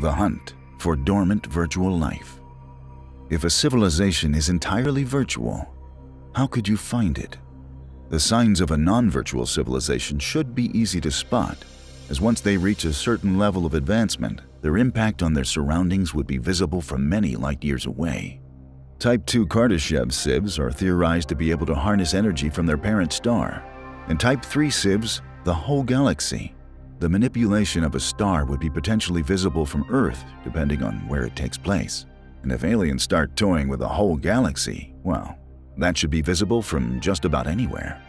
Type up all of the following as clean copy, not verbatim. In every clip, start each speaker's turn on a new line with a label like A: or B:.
A: The hunt for dormant virtual life. If a civilization is entirely virtual, how could you find it? The signs of a non-virtual civilization should be easy to spot, as once they reach a certain level of advancement, their impact on their surroundings would be visible from many light years away. Type 2 Kardashev sieves are theorized to be able to harness energy from their parent star, and Type 3 sieves the whole galaxy. The manipulation of a star would be potentially visible from Earth, depending on where it takes place. And if aliens start toying with the whole galaxy, well, that should be visible from just about anywhere.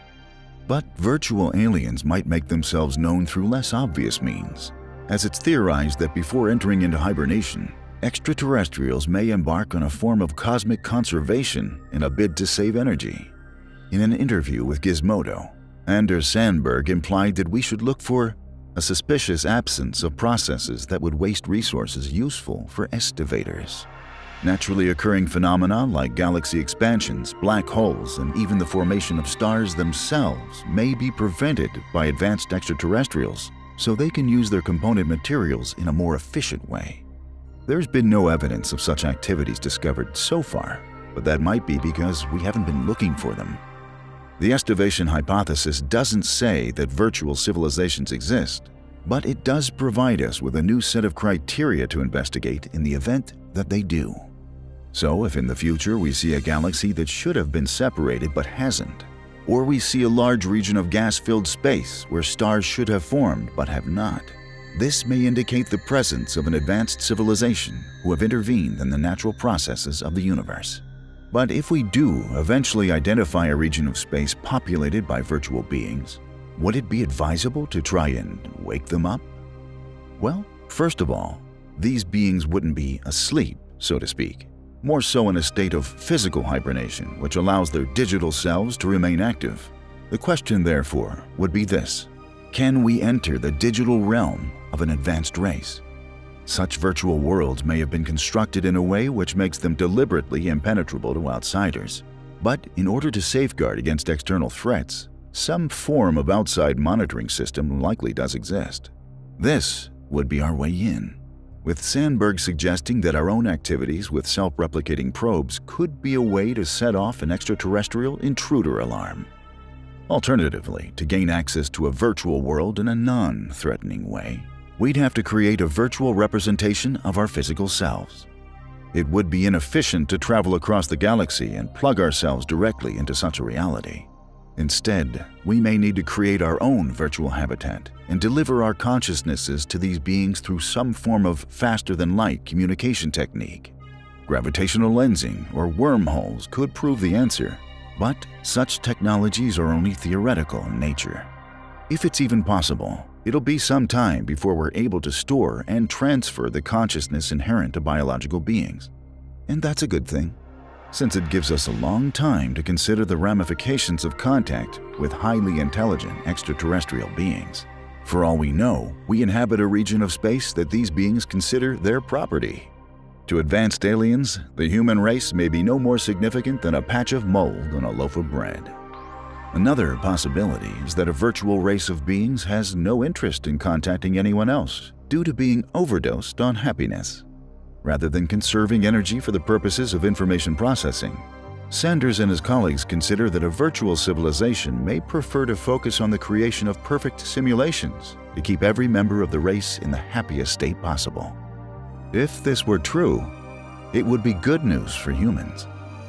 A: But virtual aliens might make themselves known through less obvious means, as it's theorized that before entering into hibernation, extraterrestrials may embark on a form of cosmic conservation in a bid to save energy. In an interview with Gizmodo, Anders Sandberg implied that we should look for a suspicious absence of processes that would waste resources useful for estivators. Naturally occurring phenomena like galaxy expansions, black holes, and even the formation of stars themselves may be prevented by advanced extraterrestrials so they can use their component materials in a more efficient way. There's been no evidence of such activities discovered so far, but that might be because we haven't been looking for them. The estivation hypothesis doesn't say that virtual civilizations exist, but it does provide us with a new set of criteria to investigate in the event that they do. So if in the future we see a galaxy that should have been separated but hasn't, or we see a large region of gas-filled space where stars should have formed but have not, this may indicate the presence of an advanced civilization who have intervened in the natural processes of the universe. But if we do eventually identify a region of space populated by virtual beings, would it be advisable to try and wake them up? Well, first of all, these beings wouldn't be asleep, so to speak, more so in a state of physical hibernation, which allows their digital selves to remain active. The question, therefore, would be this: can we enter the digital realm of an advanced race? Such virtual worlds may have been constructed in a way which makes them deliberately impenetrable to outsiders. But in order to safeguard against external threats, some form of outside monitoring system likely does exist. This would be our way in, with Sandberg suggesting that our own activities with self-replicating probes could be a way to set off an extraterrestrial intruder alarm. Alternatively, to gain access to a virtual world in a non-threatening way, we'd have to create a virtual representation of our physical selves. It would be inefficient to travel across the galaxy and plug ourselves directly into such a reality. Instead, we may need to create our own virtual habitat and deliver our consciousnesses to these beings through some form of faster-than-light communication technique. Gravitational lensing or wormholes could prove the answer, but such technologies are only theoretical in nature. If it's even possible, it'll be some time before we're able to store and transfer the consciousness inherent to biological beings. And that's a good thing, since it gives us a long time to consider the ramifications of contact with highly intelligent extraterrestrial beings. For all we know, we inhabit a region of space that these beings consider their property. To advanced aliens, the human race may be no more significant than a patch of mold on a loaf of bread. Another possibility is that a virtual race of beings has no interest in contacting anyone else due to being overdosed on happiness. Rather than conserving energy for the purposes of information processing, Sanders and his colleagues consider that a virtual civilization may prefer to focus on the creation of perfect simulations to keep every member of the race in the happiest state possible. If this were true, it would be good news for humans.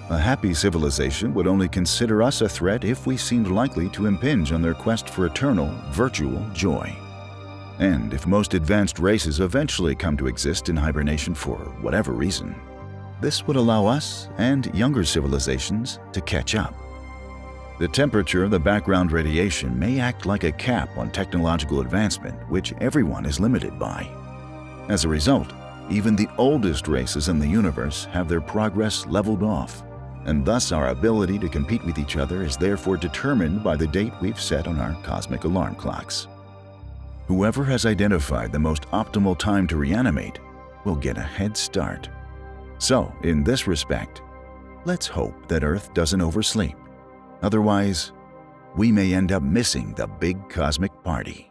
A: A happy civilization would only consider us a threat if we seemed likely to impinge on their quest for eternal, virtual joy. And if most advanced races eventually come to exist in hibernation for whatever reason, this would allow us and younger civilizations to catch up. The temperature of the background radiation may act like a cap on technological advancement, which everyone is limited by. As a result, even the oldest races in the universe have their progress leveled off, and thus our ability to compete with each other is therefore determined by the date we've set on our cosmic alarm clocks. Whoever has identified the most optimal time to reanimate will get a head start. So, in this respect, let's hope that Earth doesn't oversleep. Otherwise, we may end up missing the big cosmic party.